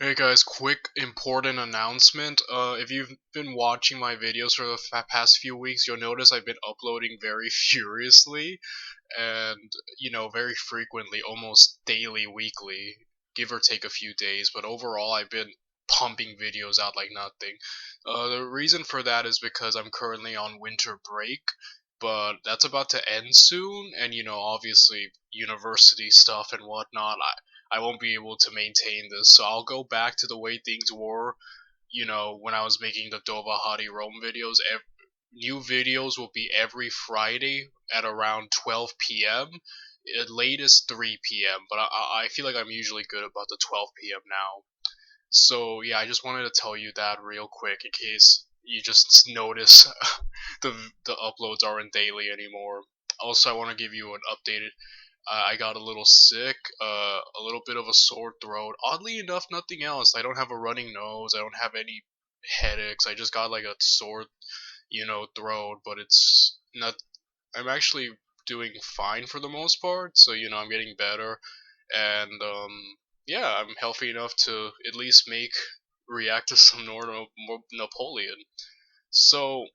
Hey guys, quick important announcement. If you've been watching my videos for the past few weeks, you'll notice I've been uploading very furiously and, very frequently, almost daily, weekly, give or take a few days, but overall I've been pumping videos out like nothing. The reason for that is because I'm currently on winter break, but that's about to end soon, and obviously university stuff and whatnot. I won't be able to maintain this, so I'll go back to the way things were, when I was making the Dova Hari Rome videos. New videos will be every Friday at around 12 p.m. At latest 3 p.m. But I feel like I'm usually good about the 12 p.m. now. So yeah, I just wanted to tell you that real quick in case you just notice the uploads aren't daily anymore. Also, I want to give you an updated. I got a little sick, a little bit of a sore throat. Oddly enough, nothing else. I don't have a running nose. I don't have any headaches. I just got like a sore, throat, but it's not. I'm actually doing fine for the most part. So I'm getting better, and yeah, I'm healthy enough to at least react to some Napoleon. So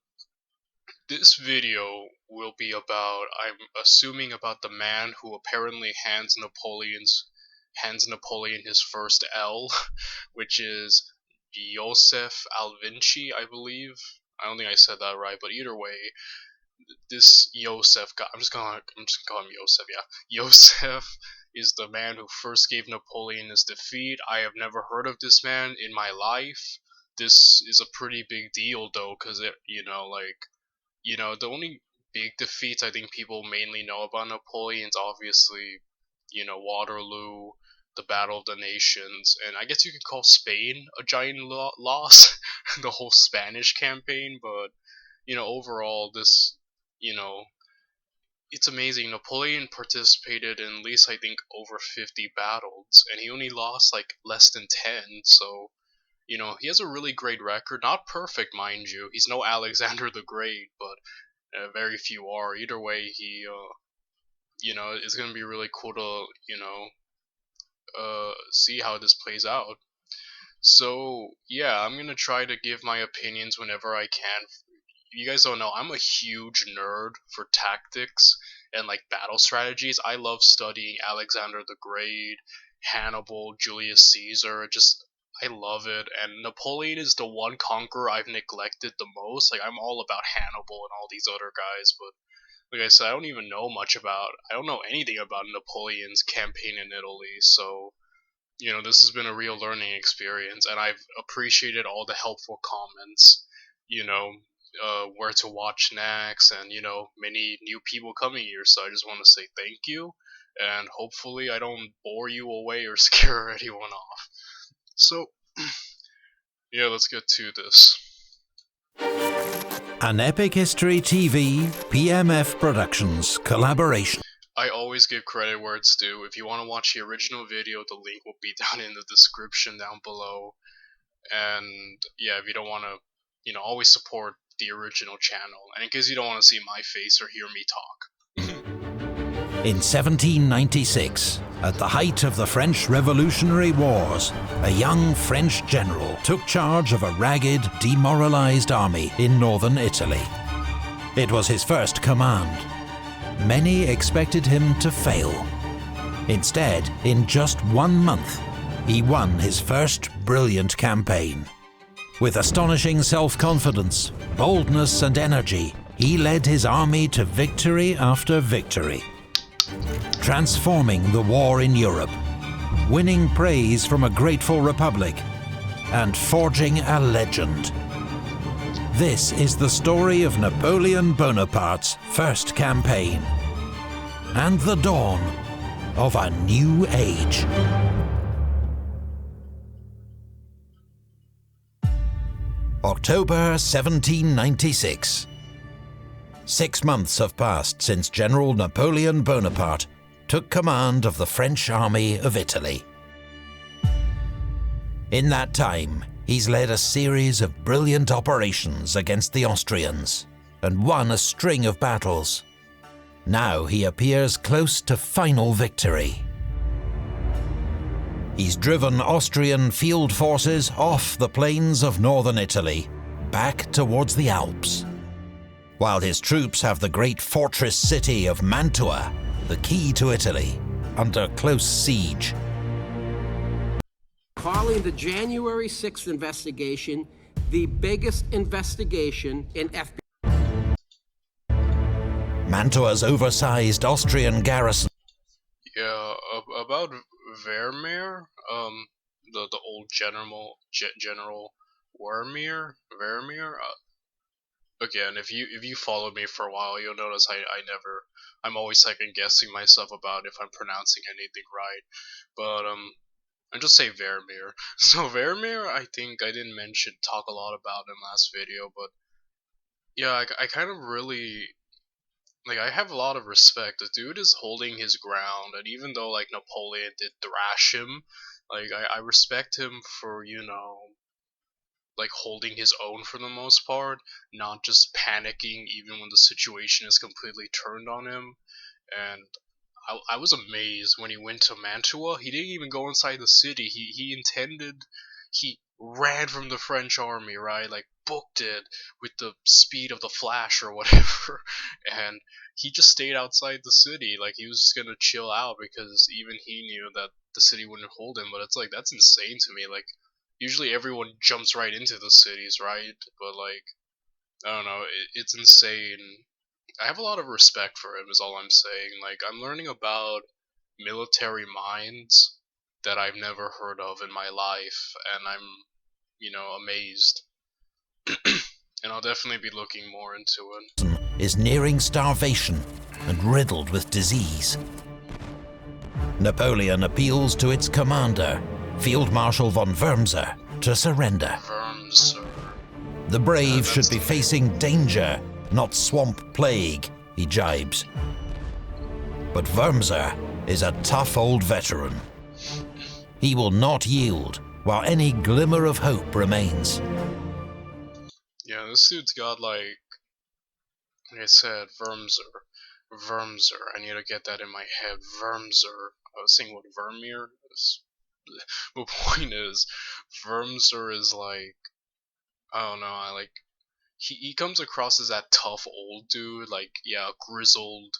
this video will be about, I'm assuming, about the man who apparently hands Napoleon his first L, which is Joseph Alvinci, I believe. I don't think I said that right, but either way, this Joseph guy, I'm just gonna call him Joseph, yeah. Joseph is the man who first gave Napoleon his defeat. I have never heard of this man in my life. This is a pretty big deal though, because the only big defeats I think people mainly know about Napoleon's obviously, Waterloo, the Battle of the Nations, and I guess you could call Spain a giant loss, the whole Spanish campaign, but, overall, you know, it's amazing. Napoleon participated in at least, I think, over 50 battles, and he only lost, like, less than 10, so, he has a really great record. Not perfect, mind you. He's no Alexander the Great, but very few are. Either way, it's gonna be really cool to, see how this plays out. So yeah, I'm gonna try to give my opinions whenever I can. You guys don't know, I'm a huge nerd for tactics and like battle strategies. I love studying Alexander the Great, Hannibal, Julius Caesar. I love it. And Napoleon is the one conqueror I've neglected the most. Like, I'm all about Hannibal and all these other guys, but like I said, I don't know anything about Napoleon's campaign in Italy, so, this has been a real learning experience, and I've appreciated all the helpful comments, you know, where to watch next, and, many new people coming here, so I just want to say thank you, and hopefully I don't bore you away or scare anyone off. So, yeah, let's get to this. An Epic History TV PMF Productions collaboration. I always give credit where it's due. If you want to watch the original video, the link will be down in the description down below. And yeah, if you don't want to, always support the original channel. And in case you don't want to see my face or hear me talk. In 1796, at the height of the French Revolutionary Wars, a young French general took charge of a ragged, demoralized army in northern Italy. It was his first command. Many expected him to fail. Instead, in just 1 month, he won his first brilliant campaign. With astonishing self-confidence, boldness and energy, he led his army to victory after victory, transforming the war in Europe, winning praise from a grateful republic, and forging a legend. This is the story of Napoleon Bonaparte's first campaign, and the dawn of a new age. October 1796. 6 months have passed since General Napoleon Bonaparte took command of the French army of Italy. In that time, he's led a series of brilliant operations against the Austrians and won a string of battles. Now he appears close to final victory. He's driven Austrian field forces off the plains of northern Italy, back towards the Alps. While his troops have the great fortress city of Mantua, the key to Italy, under close siege. Calling the January 6th investigation the biggest investigation in FBI. Mantua's oversized Austrian garrison. Yeah, about Vermeer, the old General Vermeer. Again, if you followed me for a while, you'll notice I'm always second guessing myself about if I'm pronouncing anything right. But I just say Vermeer. So Vermeer, I think I didn't talk a lot about in last video, but yeah, I kind of really, like, I have a lot of respect. The dude is holding his ground, and even though, like, Napoleon did thrash him, like, I respect him for, like, holding his own for the most part, not just panicking even when the situation is completely turned on him. And I was amazed when he went to Mantua. He didn't even go inside the city. He ran from the French army, right? Like, booked it with the speed of the Flash or whatever. And he just stayed outside the city. Like, he was just gonna chill out because even he knew that the city wouldn't hold him. But it's like, that's insane to me. Like, usually everyone jumps right into the cities, right? But, like, I don't know, it's insane. I have a lot of respect for him, is all I'm saying. Like, I'm learning about military minds that I've never heard of in my life, and I'm, amazed. And I'll definitely be looking more into it. Is nearing starvation and riddled with disease. Napoleon appeals to its commander, Field Marshal von Wurmser, to surrender. Wurmser. The brave should be facing danger, not swamp plague, he jibes. But Wurmser is a tough old veteran. He will not yield while any glimmer of hope remains. Yeah, this dude's got, like I said, Wurmser. I need to get that in my head. Wurmser. I was saying what Vermeer is. The point is, Wurmser is like, I don't know, he comes across as that tough old dude, like, yeah, grizzled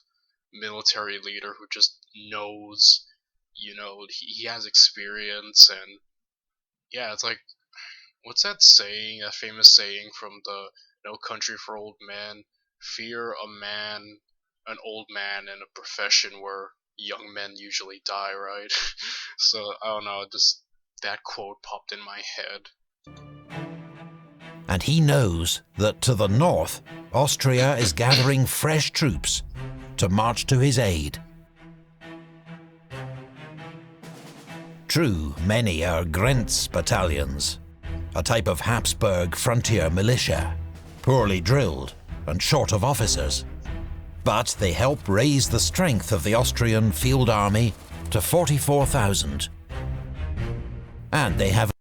military leader who just knows, he has experience, and yeah, it's like, what's that saying, that famous saying from the No Country for Old Men? Fear an old man in a profession where young men usually die, right? So, I don't know, just that quote popped in my head. And he knows that to the north, Austria is gathering fresh troops to march to his aid. True, many are Grentz battalions, a type of Habsburg frontier militia, poorly drilled and short of officers. But they help raise the strength of the Austrian field army to 44,000. And they have...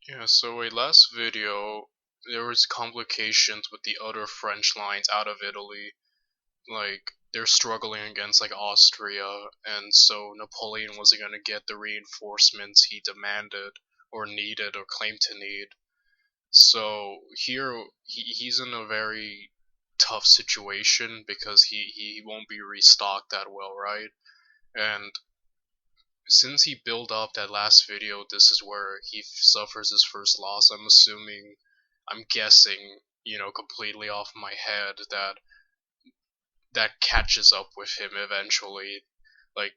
Yeah, so last video, there was complications with the other French lines out of Italy. Like, they're struggling against, like, Austria, and so Napoleon wasn't going to get the reinforcements he demanded, or needed, or claimed to need. So, here, he's in a very tough situation, because he won't be restocked that well, right? And since he built up that last video, this is where he suffers his first loss. I'm guessing, completely off my head, that catches up with him eventually. Like,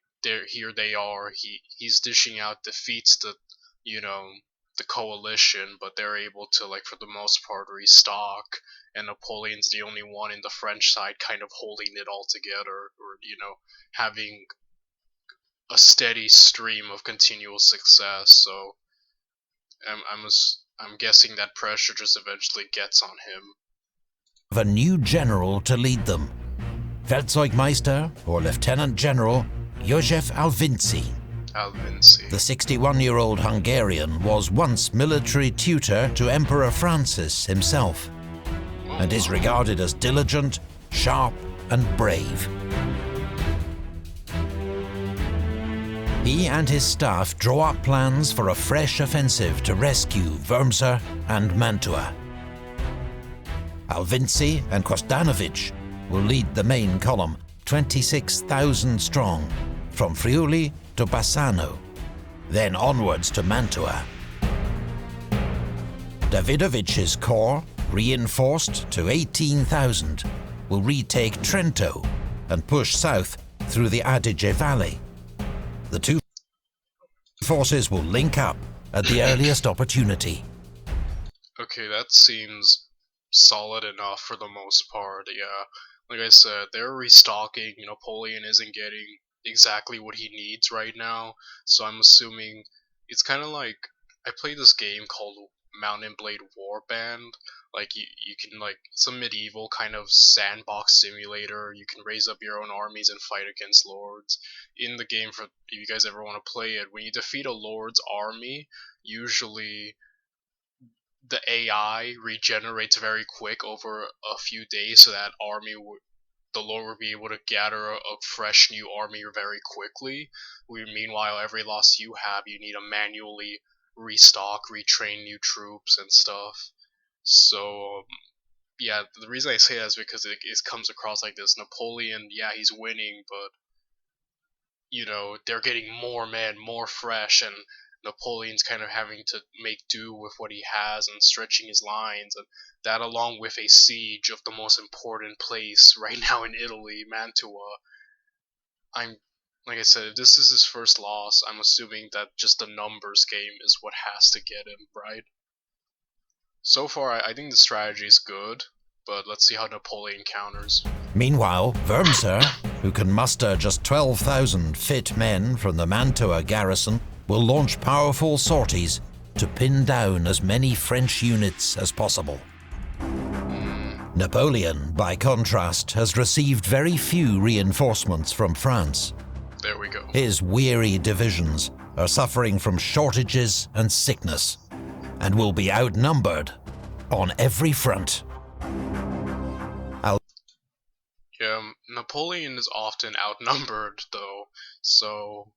here they are, he's dishing out defeats to, the coalition, but they're able to, like, for the most part, restock, and Napoleon's the only one in the French side kind of holding it all together, or, having a steady stream of continual success. So I'm guessing that pressure just eventually gets on him. A new general to lead them. Feldzeugmeister, or Lieutenant General, József Alvinci. The 61-year-old Hungarian was once military tutor to Emperor Francis himself, and is regarded as diligent, sharp, and brave. He and his staff draw up plans for a fresh offensive to rescue Wurmser and Mantua. Alvinci and Kostanovic will lead the main column, 26,000 strong, from Friuli to Bassano, then onwards to Mantua. Davidovic's corps, reinforced to 18,000, will retake Trento and push south through the Adige Valley. The two forces will link up at the earliest opportunity. Okay, that seems solid enough for the most part, yeah. Like I said, they're restocking. Napoleon isn't getting exactly what he needs right now, so I'm assuming it's kind of like, I played this game called Mount and Blade Warband. Like, you can, like, it's a medieval kind of sandbox simulator. You can raise up your own armies and fight against lords. In the game, for if you guys ever want to play it, when you defeat a lord's army, usually the AI regenerates very quick over a few days, so that the lord will be able to gather a fresh new army very quickly. Meanwhile, every loss you have, you need to manually restock, retrain new troops and stuff. So, yeah, the reason I say that is because it comes across like this. Napoleon, yeah, he's winning, but, they're getting more men, more fresh, and Napoleon's kind of having to make do with what he has and stretching his lines, and that along with a siege of the most important place right now in Italy, Mantua. Like I said, if this is his first loss, I'm assuming that just the numbers game is what has to get him, right? So far, I think the strategy is good, but let's see how Napoleon counters. Meanwhile, Wurmser, who can muster just 12,000 fit men from the Mantua garrison, will launch powerful sorties to pin down as many French units as possible. Napoleon, by contrast, has received very few reinforcements from France. There we go. His weary divisions are suffering from shortages and sickness, and will be outnumbered on every front. Yeah, Napoleon is often outnumbered, though, so...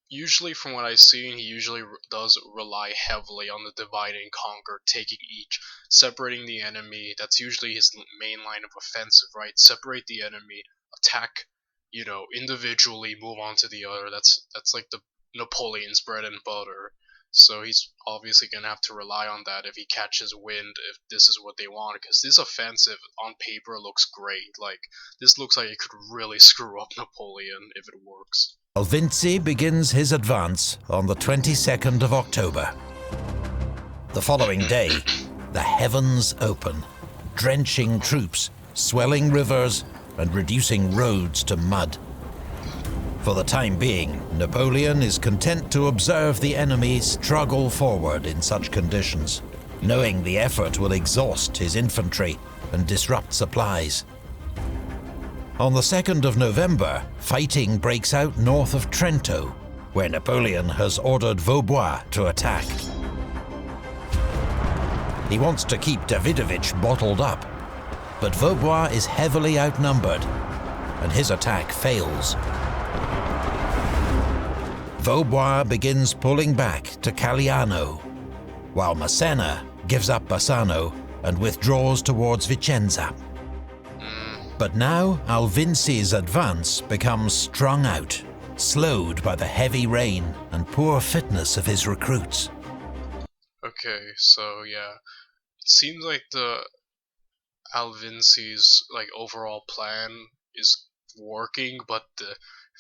Usually, from what I've seen, he usually does rely heavily on the divide and conquer, taking each, separating the enemy. That's usually his main line of offensive, right? Separate the enemy, attack, individually, move on to the other. That's like the Napoleon's bread and butter. So he's obviously gonna have to rely on that if he catches wind, if this is what they want, because this offensive on paper looks great. Like, this looks like it could really screw up Napoleon if it works. Alvinci begins his advance on the 22nd of October. The following day, the heavens open, drenching troops, swelling rivers, and reducing roads to mud. For the time being, Napoleon is content to observe the enemy struggle forward in such conditions, knowing the effort will exhaust his infantry and disrupt supplies. On the 2nd of November, fighting breaks out north of Trento, where Napoleon has ordered Vaubois to attack. He wants to keep Davidovich bottled up, but Vaubois is heavily outnumbered, and his attack fails. Vaubois begins pulling back to Caliano, while Massena gives up Bassano and withdraws towards Vicenza. But now Alvinci's advance becomes strung out, slowed by the heavy rain and poor fitness of his recruits. Okay, so yeah, it seems like the Alvinci's overall plan is working, but the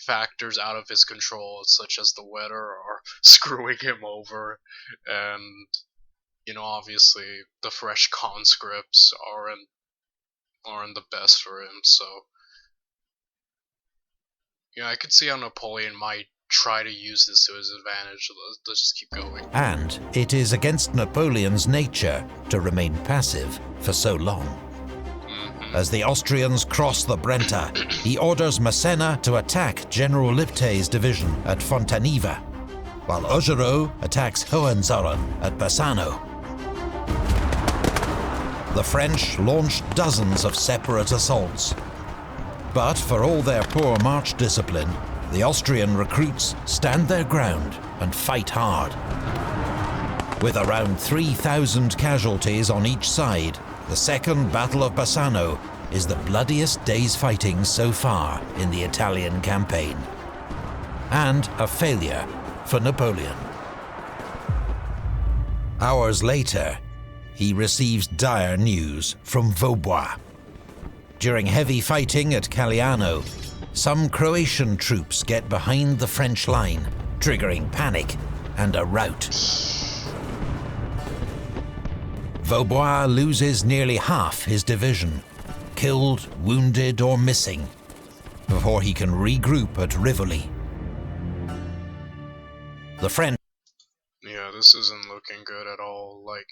factors out of his control, such as the weather, are screwing him over, and obviously the fresh conscripts aren't the best for him. So I could see how Napoleon might try to use this to his advantage. Let's just keep going. And it is against Napoleon's nature to remain passive for so long. As the Austrians cross the Brenta, he orders Massena to attack General Liptay's division at Fontaniva, while Augereau attacks Hohenzollern at Bassano. The French launched dozens of separate assaults, But for all their poor march discipline, the Austrian recruits stand their ground and fight hard. With around 3,000 casualties on each side, the Second Battle of Bassano is the bloodiest day's fighting so far in the Italian campaign. And a failure for Napoleon. Hours later, he receives dire news from Vaubois. During heavy fighting at Caliano, some Croatian troops get behind the French line, triggering panic and a rout. Vaubois loses nearly half his division, killed, wounded or missing, before he can regroup at Rivoli. The French... Yeah, this isn't looking good at all. Like,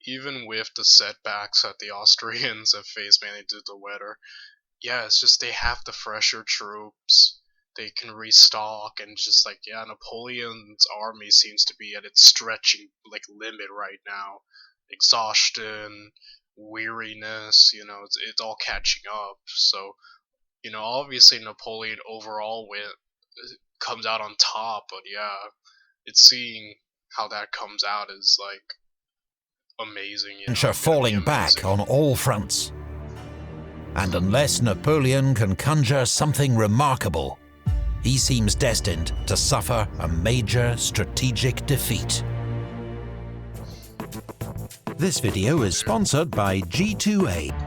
even with the setbacks that the Austrians have faced mainly due to the weather, yeah, it's just they have the fresher troops, they can restock, and just like, yeah, Napoleon's army seems to be at its stretching, like, limit right now. Exhaustion, weariness, you know, it's all catching up. So, you know, obviously Napoleon overall comes out on top, but yeah, it's seeing how that comes out is like amazing. French are falling back on all fronts. And unless Napoleon can conjure something remarkable, he seems destined to suffer a major strategic defeat. This video is sponsored by G2A.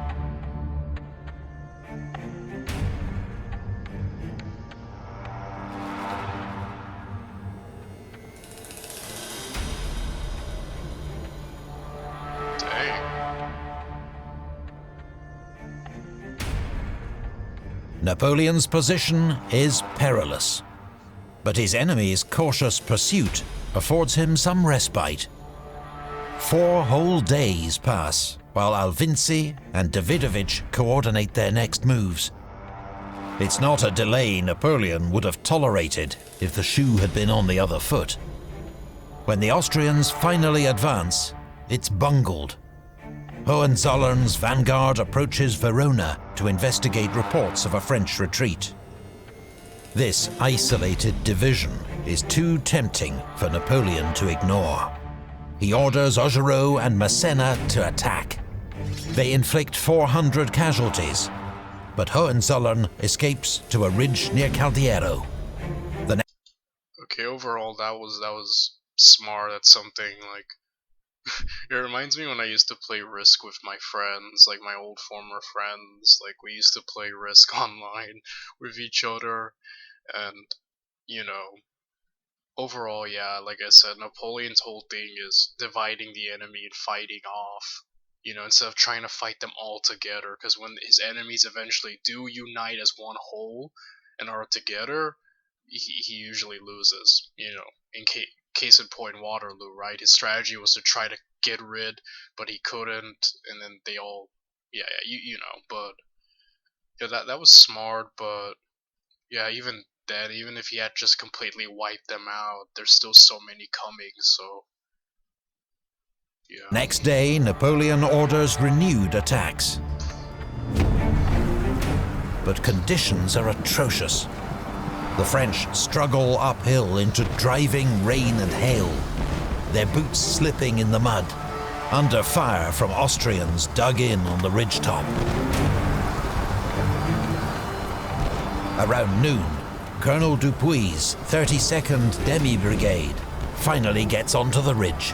Napoleon's position is perilous, but his enemy's cautious pursuit affords him some respite. 4 whole days pass while Alvinci and Davidovich coordinate their next moves. It's not a delay Napoleon would have tolerated if the shoe had been on the other foot. When the Austrians finally advance, it's bungled. Hohenzollern's vanguard approaches Verona to investigate reports of a French retreat. This isolated division is too tempting for Napoleon to ignore. He orders Augereau and Massena to attack. They inflict 400 casualties, but Hohenzollern escapes to a ridge near Caldiero. Okay, overall that was smart. That's something like it reminds me when I used to play Risk with my friends, like my old former friends. Like we used to play Risk online with each other, and you know, overall, yeah, like I said, Napoleon's whole thing is dividing the enemy and fighting off, you know, instead of trying to fight them all together, because when his enemies eventually do unite as one whole and are together, he usually loses, you know, in case in point Waterloo, right? His strategy was to try to get rid, but he couldn't, and then they all, yeah, you know, but, yeah, that was smart, but, yeah, even then, even if he had just completely wiped them out, there's still so many coming, so yeah. Next day, Napoleon orders renewed attacks. But conditions are atrocious. The French struggle uphill into driving rain and hail, their boots slipping in the mud, under fire from Austrians dug in on the ridgetop. Around noon, Colonel Dupuy's 32nd Demi Brigade finally gets onto the ridge.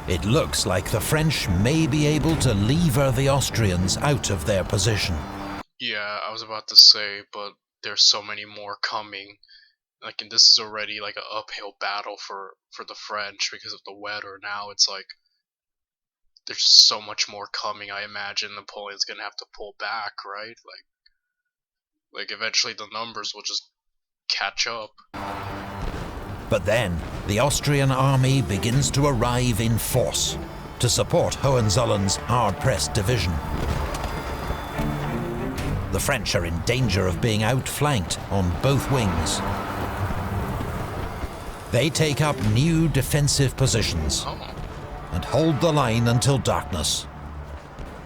It looks like the French may be able to lever the Austrians out of their position. Yeah, I was about to say, but there's so many more coming. Like, and this is already like an uphill battle for the French because of the weather. Now it's like there's just so much more coming. I imagine Napoleon's gonna have to pull back, right? Like eventually the numbers will just catch up. But then, the Austrian army begins to arrive in force to support Hohenzollern's hard-pressed division. The French are in danger of being outflanked on both wings. They take up new defensive positions and hold the line until darkness,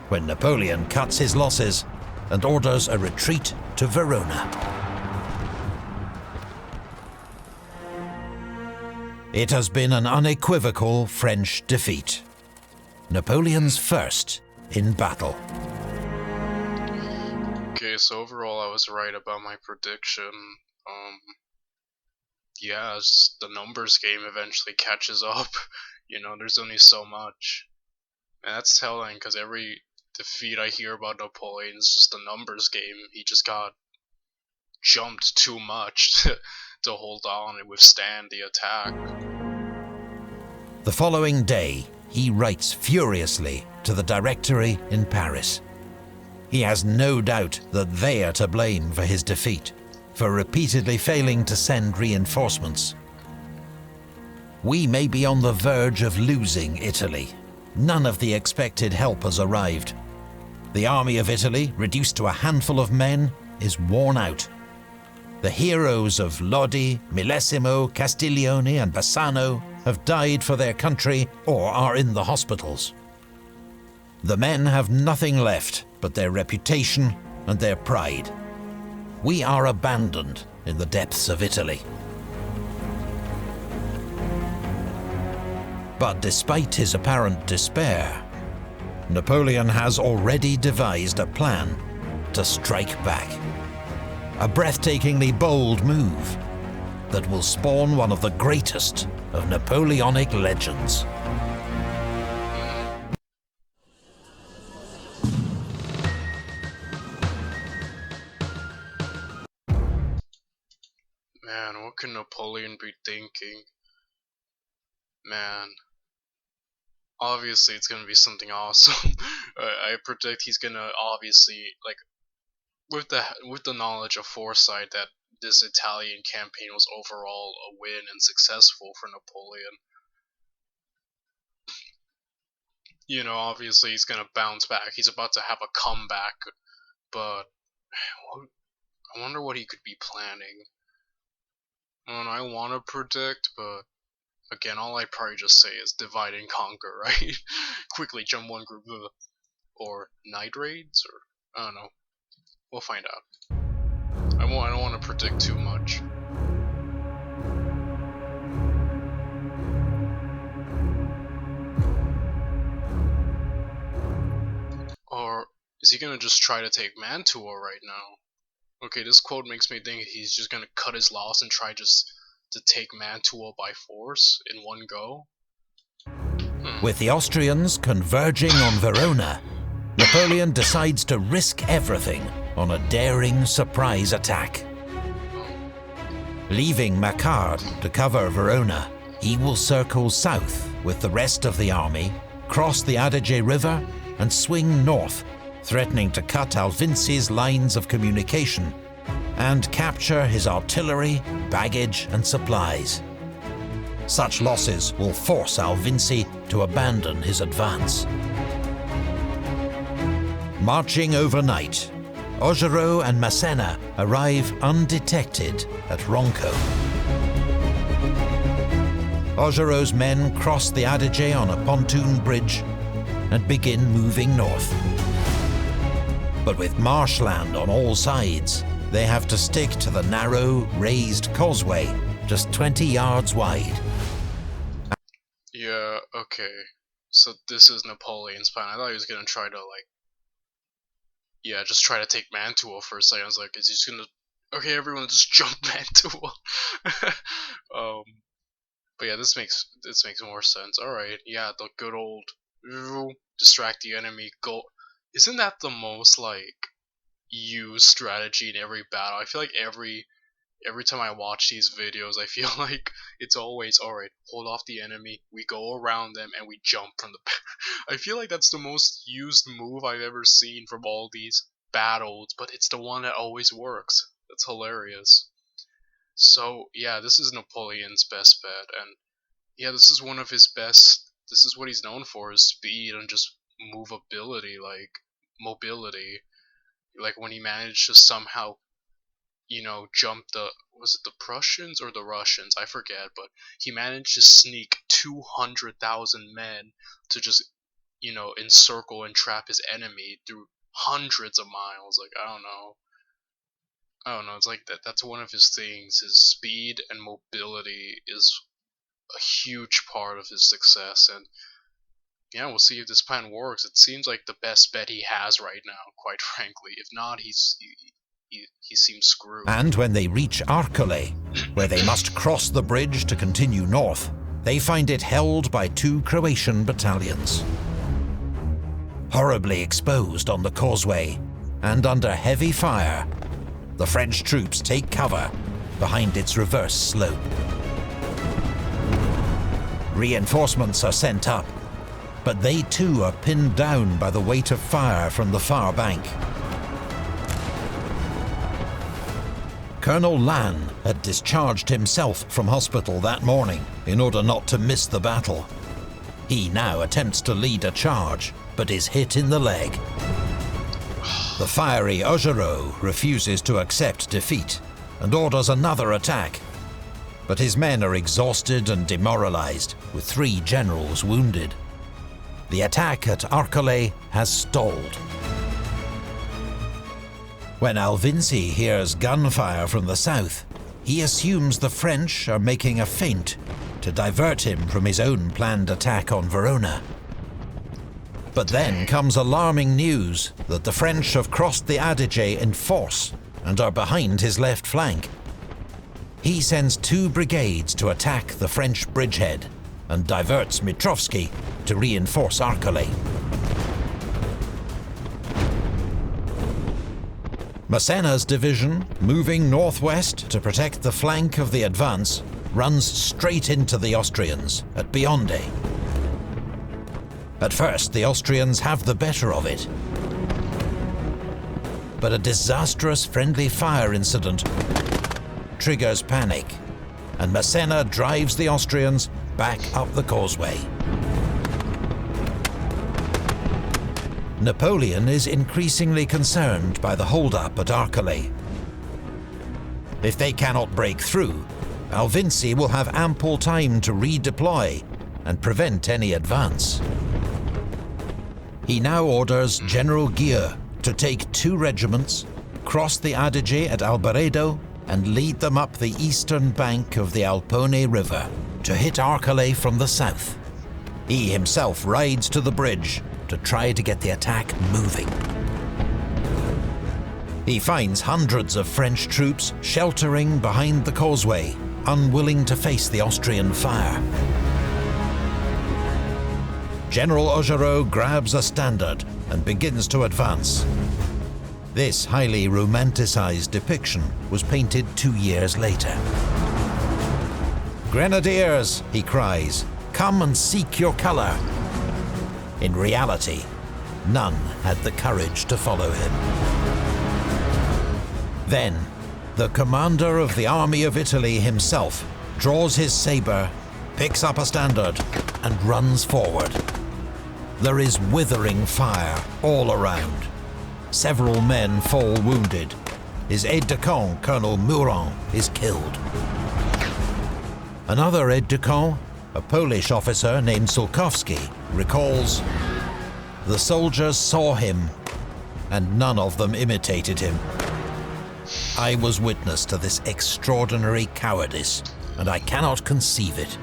when Napoleon cuts his losses and orders a retreat to Verona. It has been an unequivocal French defeat. Napoleon's first in battle. Okay, so overall I was right about my prediction. Yeah, it's the numbers game eventually catches up. You know, there's only so much. And that's telling, because every defeat I hear about Napoleon is just a numbers game. He just got jumped too much to hold on and withstand the attack. The following day, he writes furiously to the Directory in Paris. He has no doubt that they are to blame for his defeat, for repeatedly failing to send reinforcements. We may be on the verge of losing Italy. None of the expected help has arrived. The army of Italy, reduced to a handful of men, is worn out. The heroes of Lodi, Millesimo, Castiglione and Bassano have died for their country or are in the hospitals. The men have nothing left but their reputation and their pride. We are abandoned in the depths of Italy. But despite his apparent despair, Napoleon has already devised a plan to strike back. A breathtakingly bold move that will spawn one of the greatest of Napoleonic legends. Man, what can Napoleon be thinking? Man, obviously it's gonna be something awesome. I predict he's gonna obviously, like, with the knowledge of foresight that this Italian campaign was overall a win and successful for Napoleon. You know, obviously he's gonna bounce back. He's about to have a comeback, but I wonder what he could be planning. I want to predict, but again, all I probably just say is divide and conquer, right? Quickly jump one group, or night raids, or I don't know. We'll find out. I don't want to predict too much. Or is he gonna just try to take Mantua right now? Okay, this quote makes me think he's just gonna cut his loss and try just to take Mantua by force in one go. With the Austrians converging on Verona, Napoleon decides to risk everything on a daring surprise attack. Leaving Macquart to cover Verona, he will circle south with the rest of the army, cross the Adige River, and swing north, threatening to cut Alvinci's lines of communication and capture his artillery, baggage, and supplies. Such losses will force Alvinci to abandon his advance. Marching overnight, Augereau and Massena arrive undetected at Ronco. Augereau's men cross the Adige on a pontoon bridge and begin moving north. But with marshland on all sides, they have to stick to the narrow, raised causeway, just 20 yards wide. Yeah, okay. So this is Napoleon's plan. I thought he was gonna try to, just try to take Mantua for a second. I was like, is he just gonna... Okay, everyone just jump Mantua. But yeah, this makes more sense. Alright, yeah, the good old... distract the enemy, go... Isn't that the most, used strategy in every battle? I feel like every time I watch these videos, I feel like it's always, alright, hold off the enemy, we go around them, and we jump from the I feel like that's the most used move I've ever seen from all these battles, but it's the one that always works. That's hilarious. So, yeah, this is Napoleon's best bet, and yeah, this is one of his best, this is what he's known for, is speed and just movability, mobility. When he managed to somehow, jump was it the Prussians or the Russians? I forget, but he managed to sneak 200,000 men to just, encircle and trap his enemy through hundreds of miles. Like, I don't know. It's like that's one of his things. His speed and mobility is a huge part of his success. And yeah, we'll see if this plan works. It seems like the best bet he has right now, quite frankly. If not, he seems screwed. And when they reach Arcole, where they must cross the bridge to continue north, they find it held by 2 Croatian battalions. Horribly exposed on the causeway, and under heavy fire, the French troops take cover behind its reverse slope. Reinforcements are sent up, but they too are pinned down by the weight of fire from the far bank. Colonel Lannes had discharged himself from hospital that morning in order not to miss the battle. He now attempts to lead a charge, but is hit in the leg. The fiery Augereau refuses to accept defeat and orders another attack. But his men are exhausted and demoralized, with 3 generals wounded. The attack at Arcole has stalled. When Alvinci hears gunfire from the south, he assumes the French are making a feint to divert him from his own planned attack on Verona. But then comes alarming news that the French have crossed the Adige in force and are behind his left flank. He sends 2 brigades to attack the French bridgehead and diverts Mitrovsky to reinforce Arcole. Massena's division, moving northwest to protect the flank of the advance, runs straight into the Austrians at Bionde. At first, the Austrians have the better of it. But a disastrous friendly fire incident triggers panic, and Massena drives the Austrians back up the causeway. Napoleon is increasingly concerned by the hold-up at Arcole. If they cannot break through, Alvinci will have ample time to redeploy and prevent any advance. He now orders General Gueux to take 2 regiments, cross the Adige at Albaredo, and lead them up the eastern bank of the Alpone River to hit Arcole from the south. He himself rides to the bridge to try to get the attack moving. He finds hundreds of French troops sheltering behind the causeway, unwilling to face the Austrian fire. General Augereau grabs a standard and begins to advance. This highly romanticized depiction was painted 2 years later. "Grenadiers," he cries, "come and seek your color." In reality, none had the courage to follow him. Then, the commander of the Army of Italy himself draws his saber, picks up a standard, and runs forward. There is withering fire all around. Several men fall wounded. His aide-de-camp, Colonel Murat, is killed. Another aide-de-camp, a Polish officer named Sulkowski, recalls, "The soldiers saw him, and none of them imitated him. I was witness to this extraordinary cowardice, and I cannot conceive it."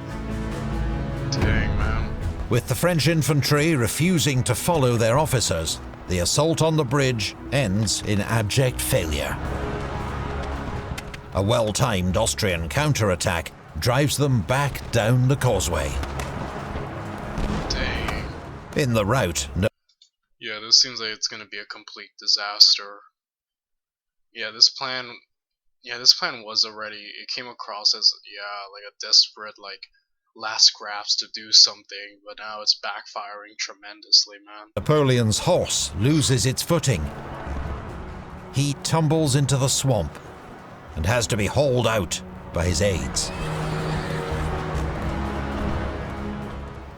Dang, man. With the French infantry refusing to follow their officers, the assault on the bridge ends in abject failure. A well-timed Austrian counterattack drives them back down the causeway. Dang. In the rout, Yeah, this seems like it's gonna be a complete disaster. Yeah, this plan was already, it came across as, like a desperate, last grasp to do something, but now it's backfiring tremendously, man. Napoleon's horse loses its footing. He tumbles into the swamp and has to be hauled out by his aides.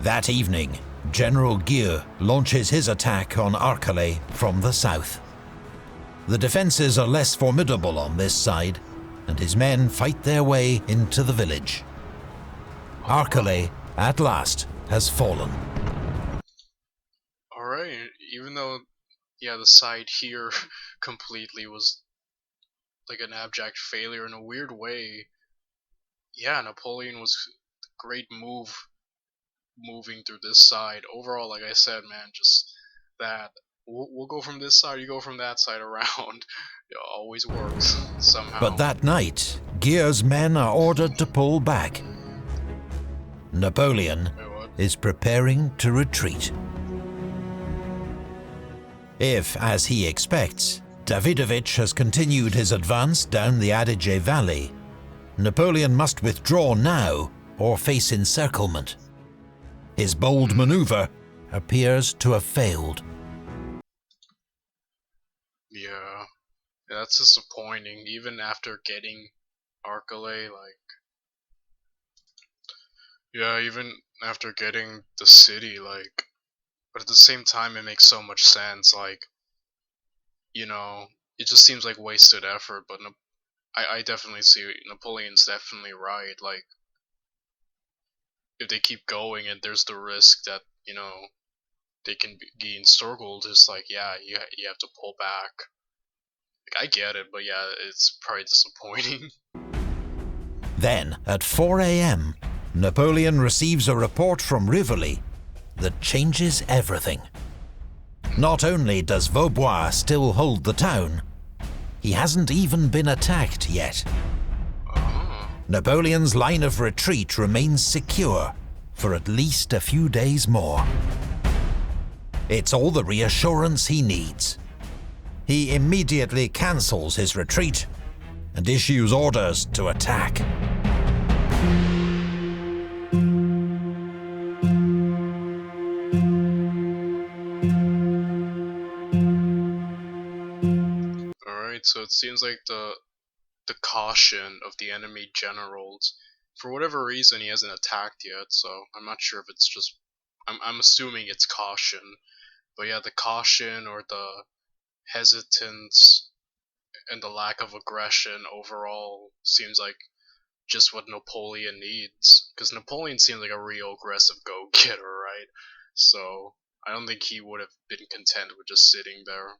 That evening, General Gueux launches his attack on Arcole from the south. The defences are less formidable on this side, and his men fight their way into the village. Arcole, at last, has fallen. Alright, even though yeah, the side here completely was like an abject failure in a weird way. Yeah, Napoleon was a great move moving through this side. Overall, like I said, man, just that we'll go from this side, you go from that side around. It always works But somehow. that night, Gear's men are ordered to pull back. Napoleon Wait, what? is preparing to retreat. If, as he expects, Davidovich has continued his advance down the Adige Valley, Napoleon must withdraw now or face encirclement. His bold maneuver appears to have failed. Yeah, that's disappointing. Even after getting Arcole, like, yeah, even after getting the city, like, but at the same time, it makes so much sense. Like, it just seems like wasted effort. But I definitely see Napoleon's definitely right. Like, if they keep going and there's the risk that they can be encircled, it's like, yeah, you have to pull back. Like, I get it, but yeah, it's probably disappointing. Then, at 4 a.m., Napoleon receives a report from Rivoli that changes everything. Not only does Vaubois still hold the town, he hasn't even been attacked yet. Napoleon's line of retreat remains secure for at least a few days more. It's all the reassurance he needs. He immediately cancels his retreat and issues orders to attack. Alright, so it seems like the caution of the enemy generals, for whatever reason, he hasn't attacked yet. So I'm not sure if it's just I'm assuming it's caution, but yeah, the caution or the hesitance and the lack of aggression overall seems like just what Napoleon needs. Because Napoleon seems like a real aggressive go-getter, right? So I don't think he would have been content with just sitting there.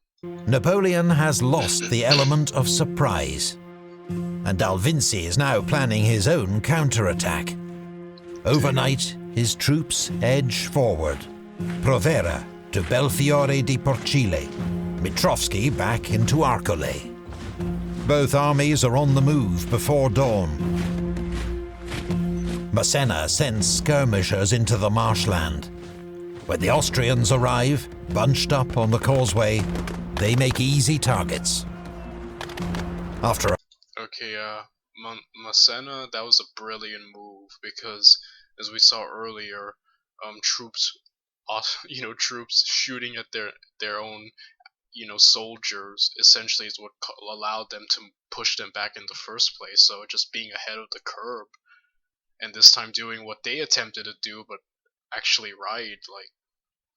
Napoleon has lost the element of surprise, and Alvinci is now planning his own counterattack. Overnight, his troops edge forward. Provera to Belfiore di Porcile, Mitrovsky back into Arcole. Both armies are on the move before dawn. Massena sends skirmishers into the marshland. When the Austrians arrive, bunched up on the causeway, they make easy targets. After Okay, Massena, that was a brilliant move because, as we saw earlier, troops, troops shooting at their own, soldiers essentially is what allowed them to push them back in the first place. So just being ahead of the curve, and this time doing what they attempted to do, but actually right, like,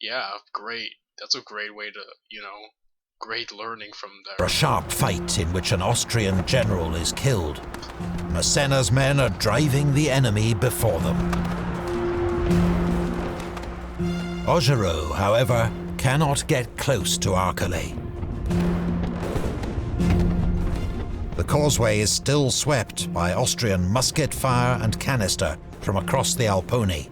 yeah, great. That's a great way to, great learning from there. a sharp fight in which an Austrian general is killed, Massena's men are driving the enemy before them. Augereau, however, cannot get close to Arcole. The causeway is still swept by Austrian musket fire and canister from across the Alpone.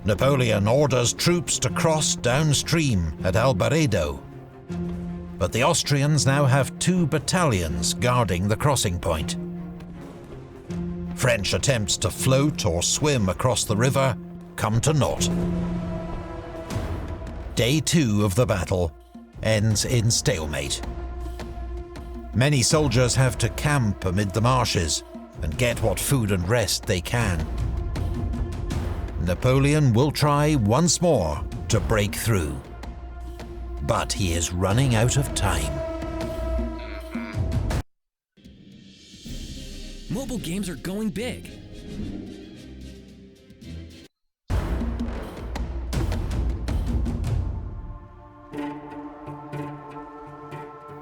Napoleon orders troops to cross downstream at Albaredo, but the Austrians now have 2 battalions guarding the crossing point. French attempts to float or swim across the river come to naught. Day 2 of the battle ends in stalemate. Many soldiers have to camp amid the marshes and get what food and rest they can. Napoleon will try once more to break through, but he is running out of time. Mobile games are going big.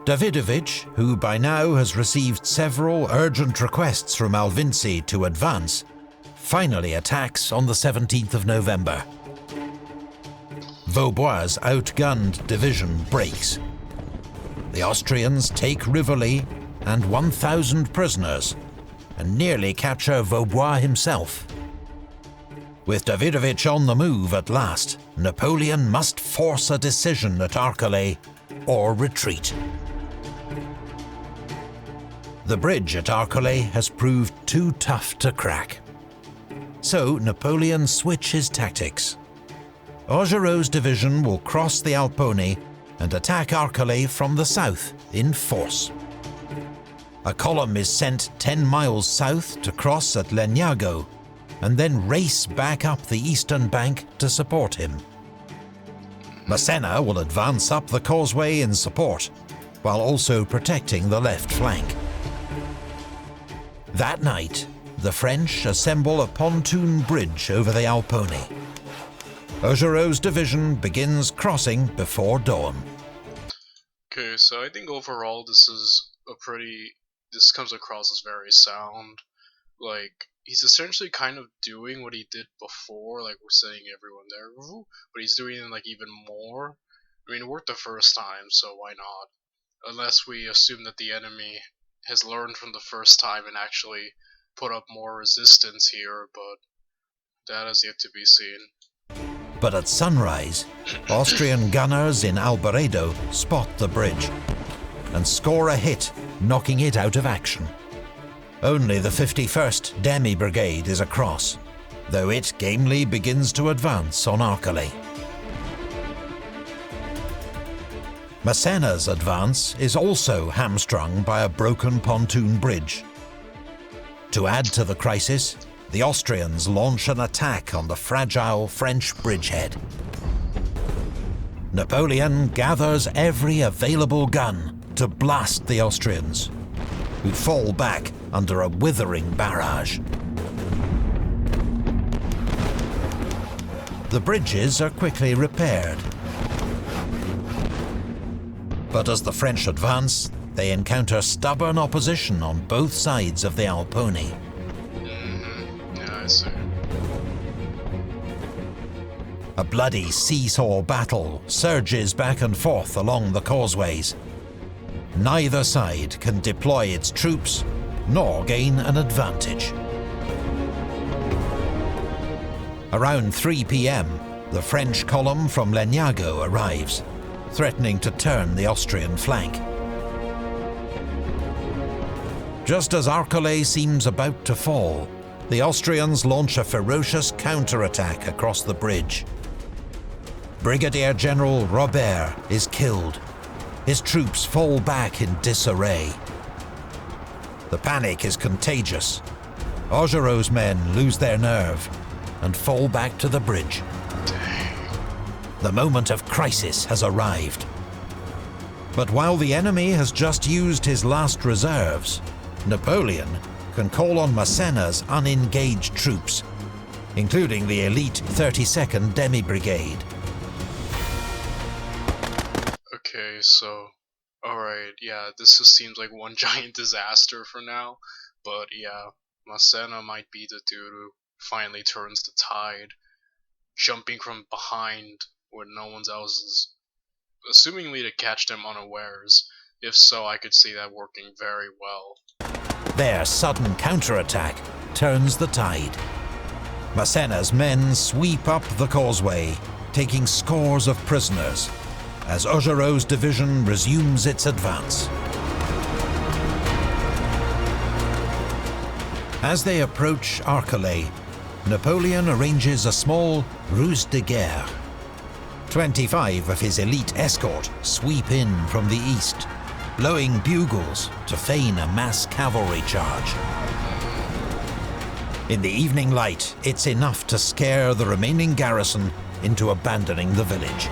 Davidovich, who by now has received several urgent requests from Alvinci to advance, finally attacks on the 17th of November. Vaubois' outgunned division breaks. The Austrians take Rivoli and 1,000 prisoners, and nearly capture Vaubois himself. With Davidovich on the move at last, Napoleon must force a decision at Arcole or retreat. The bridge at Arcole has proved too tough to crack. So Napoleon switches tactics. Augereau's division will cross the Alpone and attack Arcole from the south in force. A column is sent 10 miles south to cross at Legnago, and then race back up the eastern bank to support him. Massena will advance up the causeway in support, while also protecting the left flank. That night, the French assemble a pontoon bridge over the Alpone. Augereau's division begins crossing before dawn. Okay, so I think overall this comes across as very sound. Like, he's essentially kind of doing what he did before, like we're sending everyone there, but he's doing it like even more. I mean, it worked the first time, so why not? Unless we assume that the enemy has learned from the first time and actually put up more resistance here, but that has yet to be seen. But at sunrise, Austrian gunners in Albaredo spot the bridge and score a hit, knocking it out of action. Only the 51st Demi Brigade is across, though it gamely begins to advance on Arcole. Massena's advance is also hamstrung by a broken pontoon bridge. To add to the crisis, the Austrians launch an attack on the fragile French bridgehead. Napoleon gathers every available gun to blast the Austrians, who fall back under a withering barrage. The bridges are quickly repaired. But as the French advance, they encounter stubborn opposition on both sides of the Alpone. Yeah, I see. A bloody seesaw battle surges back and forth along the causeways. Neither side can deploy its troops, nor gain an advantage. Around 3 p.m, the French column from Legnago arrives, threatening to turn the Austrian flank. Just as Arcole seems about to fall, the Austrians launch a ferocious counterattack across the bridge. Brigadier General Robert is killed. His troops fall back in disarray. The panic is contagious. Augereau's men lose their nerve and fall back to the bridge. The moment of crisis has arrived. But while the enemy has just used his last reserves, Napoleon can call on Massena's unengaged troops, including the elite 32nd Demi Brigade. Okay, so, alright, yeah, this just seems like one giant disaster for now, but yeah, Massena might be the dude who finally turns the tide, jumping from behind when no one else is, assumingly to catch them unawares. If so, I could see that working very well. Their sudden counterattack turns the tide. Massena's men sweep up the causeway, taking scores of prisoners, as Augereau's division resumes its advance. As they approach Arcole, Napoleon arranges a small ruse de guerre. 25 of his elite escort sweep in from the east, blowing bugles to feign a mass cavalry charge. In the evening light, it's enough to scare the remaining garrison into abandoning the village.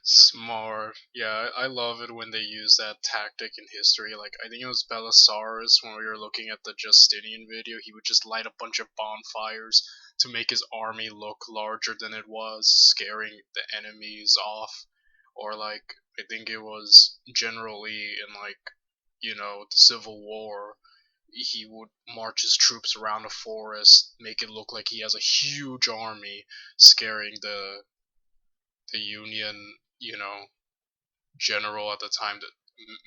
Smart. Yeah, I love it when they use that tactic in history. Like, I think it was Belisarius when we were looking at the Justinian video, he would just light a bunch of bonfires to make his army look larger than it was, scaring the enemies off. Or like, I think it was General Lee in like, the Civil War. he would march his troops around the forest, make it look like he has a huge army, scaring the Union, general at the time, that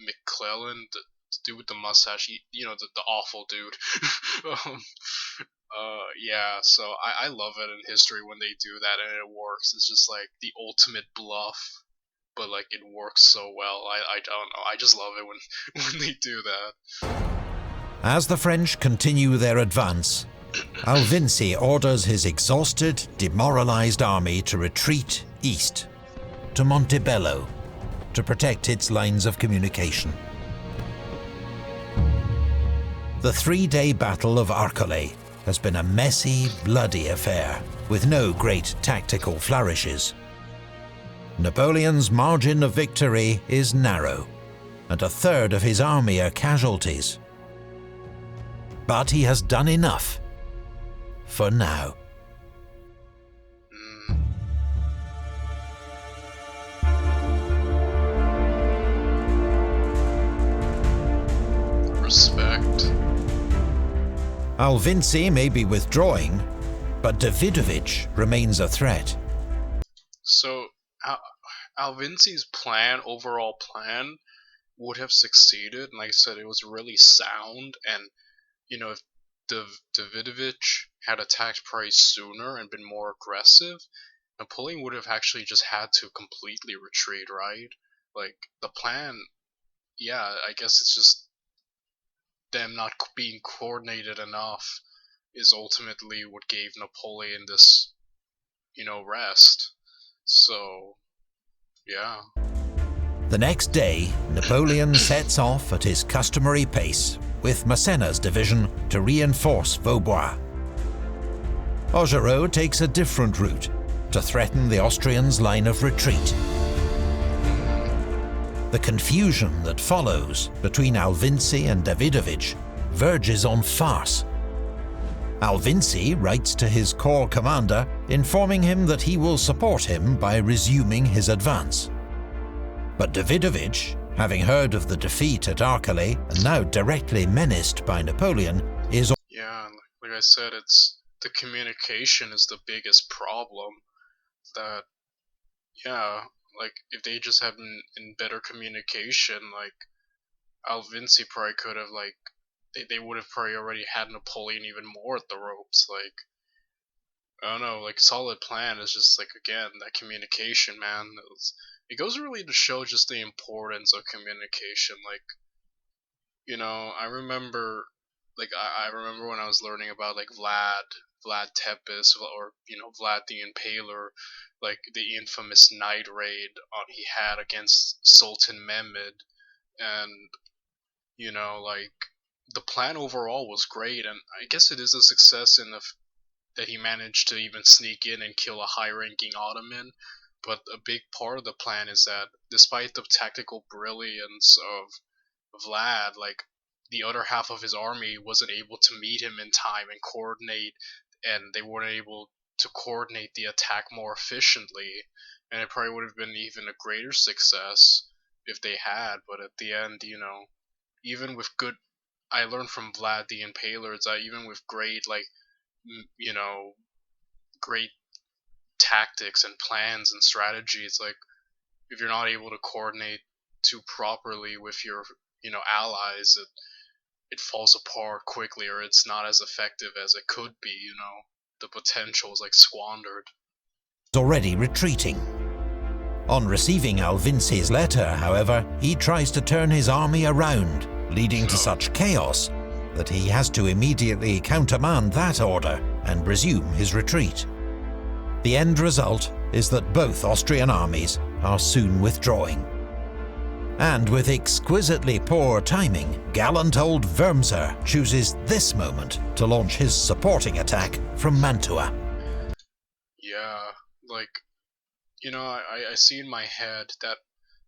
McClellan, the dude with the mustache, the awful dude. um, yeah, so I love it in history when they do that and it works. It's just like the ultimate bluff, but like it works so well. I don't know. I just love it when when they do that. As the French continue their advance, Alvinci orders his exhausted, demoralized army to retreat east, to Montebello, to protect its lines of communication. The 3-day Battle of Arcole has been a messy, bloody affair, with no great tactical flourishes. Napoleon's margin of victory is narrow, and a third of his army are casualties. But he has done enough, for now. Respect. Alvinci may be withdrawing, but Davidovich remains a threat. So, Alvinci's overall plan, would have succeeded. And like I said, it was really sound. And, if Davidovich had attacked probably sooner and been more aggressive, Napoleon would have actually just had to completely retreat, right? Like, the plan, yeah, I guess it's just them not being coordinated enough is ultimately what gave Napoleon this, rest. So, yeah. The next day, Napoleon sets off at his customary pace with Massena's division to reinforce Vaubois. Augereau takes a different route to threaten the Austrians' line of retreat. The confusion that follows between Alvinci and Davidovich verges on farce. Alvinci writes to his corps commander, informing him that he will support him by resuming his advance. But Davidovich, having heard of the defeat at Arcole and now directly menaced by Napoleon, is... Yeah, like I said, it's the communication is the biggest problem. That, yeah, like, if they just had been in better communication, like, Alvinci probably could have, like, they would have probably already had Napoleon even more at the ropes. Like, I don't know, like, solid plan is just, like, again, that communication, man. It goes really to show just the importance of communication. Like, I remember, like, I remember when I was learning about, like, Vlad Tepes, or, Vlad the Impaler, like, the infamous night raid he had against Sultan Mehmed, and, like, the plan overall was great, and I guess it is a success in that he managed to even sneak in and kill a high-ranking Ottoman. But a big part of the plan is that, despite the tactical brilliance of Vlad, like, the other half of his army wasn't able to meet him in time and coordinate, and they weren't able to coordinate the attack more efficiently. And it probably would have been even a greater success if they had. But at the end, even with good, I learned from Vlad the Impaler, it's that even with great, like, great tactics and plans and strategies, like, if you're not able to coordinate too properly with your allies, it falls apart quickly, or it's not as effective as it could be. The potential is, like, squandered. Already retreating. On receiving Alvinci's letter, however, he tries to turn his army around, leading to such chaos that he has to immediately countermand that order and resume his retreat. The end result is that both Austrian armies are soon withdrawing. And with exquisitely poor timing, gallant old Wurmser chooses this moment to launch his supporting attack from Mantua. Yeah, like, I see in my head that,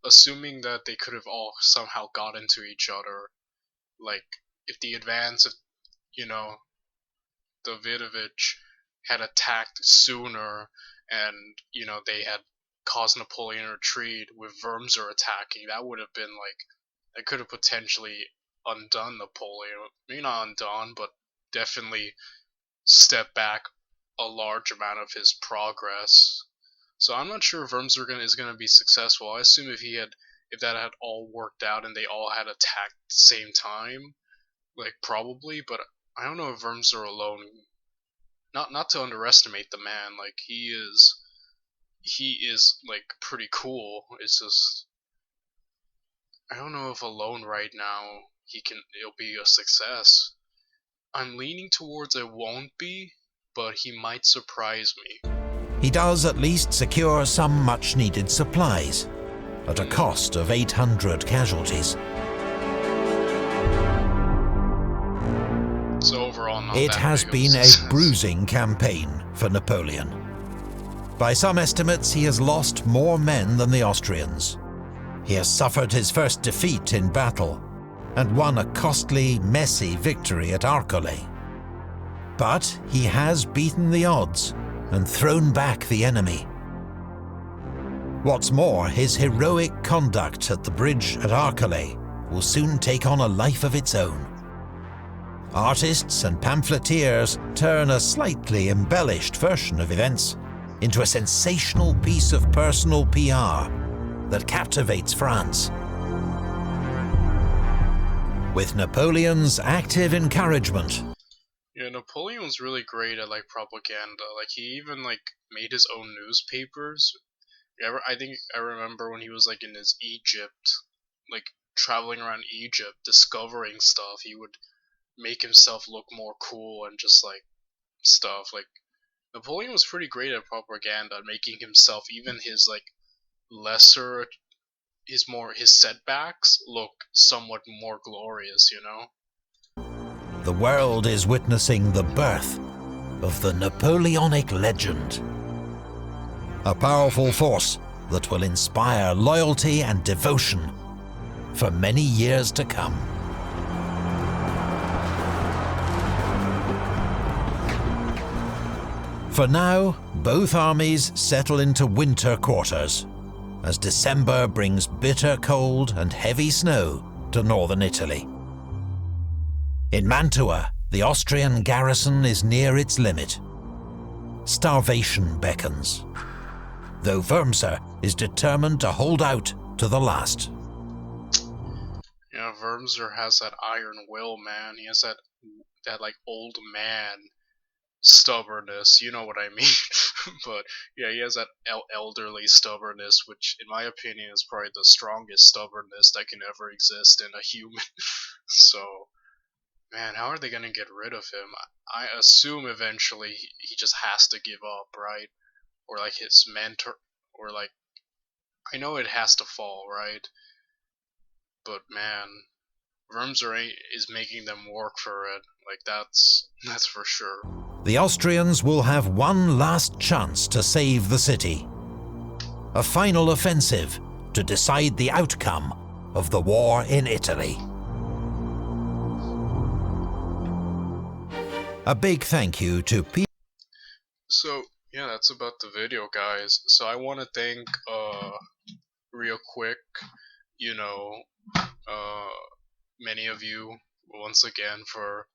assuming that they could have all somehow got into each other, like, if the advance of, Davidovich had attacked sooner, and, they had caused Napoleon retreat with Wurmser attacking, that would have been, like, that could have potentially undone Napoleon. Maybe not undone, but definitely step back a large amount of his progress. So I'm not sure if Wormser is gonna be successful. I assume if that had all worked out and they all had attacked at the same time, like probably, but I don't know if Wormser alone. Not to underestimate the man, like he is like pretty cool. It's just I don't know if alone right now it'll be a success. I'm leaning towards it won't be, but he might surprise me. He does at least secure some much-needed supplies, at a cost of 800 casualties. So overall, not It that has big of been a success. bruising campaign for Napoleon. By some estimates, he has lost more men than the Austrians. He has suffered his first defeat in battle, and won a costly, messy victory at Arcole. But he has beaten the odds and thrown back the enemy. What's more, his heroic conduct at the bridge at Arcole will soon take on a life of its own. Artists and pamphleteers turn a slightly embellished version of events into a sensational piece of personal PR that captivates France. With Napoleon's active encouragement, Yeah, Napoleon was really great at like propaganda. Like he even like made his own newspapers. I think I remember when he was like in his Egypt, like traveling around Egypt, discovering stuff. He would make himself look more cool and just like stuff. Like Napoleon was pretty great at propaganda, making himself even his like lesser, his setbacks look somewhat more glorious. You know. the world is witnessing the birth of the Napoleonic legend. A powerful force that will inspire loyalty and devotion for many years to come. For now, both armies settle into winter quarters, as December brings bitter cold and heavy snow to northern Italy. In Mantua, the Austrian garrison is near its limit. Starvation beckons, though Wormser is determined to hold out to the last. Yeah, Wormser has that iron will, man. He has that like old man stubbornness. You know what I mean? But yeah, he has that elderly stubbornness, which, in my opinion, is probably the strongest stubbornness that can ever exist in a human. So, man, how are they gonna get rid of him? I assume eventually he just has to give up, right? Or like his mentor, or like I know it has to fall, right? But man, Wormser is making them work for it. Like that's for sure. The Austrians will have one last chance to save the city. A final offensive to decide the outcome of the war in Italy. A big thank you to So yeah, that's about the video, guys. So I want to thank real quick, you know, many of you once again for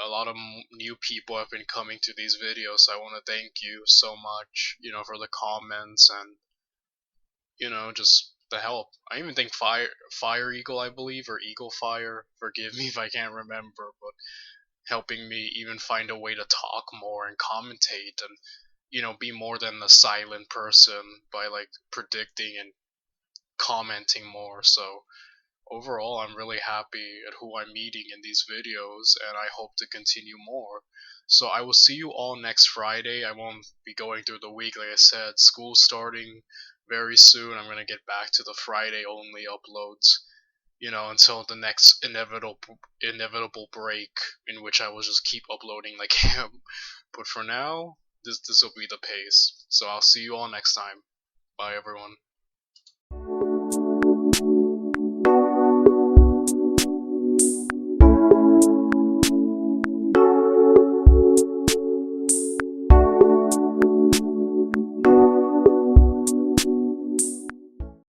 a lot of new people have been coming to these videos. So I want to thank you so much, you know, for the comments and you know just the help. I even think Fire Eagle, I believe, or Eagle Fire. Forgive me if I can't remember, but helping me even find a way to talk more and commentate and you know be more than a silent person by like predicting and commenting more. So overall, I'm really happy at who I'm meeting in these videos, and I hope to continue more. So I will see you all next Friday. I won't be going through the week, like I said. School's starting very soon. I'm gonna get back to the Friday only uploads, you know, until the next inevitable break, in which I will just keep uploading like him. But for now, this will be the pace. So I'll see you all next time. Bye, everyone.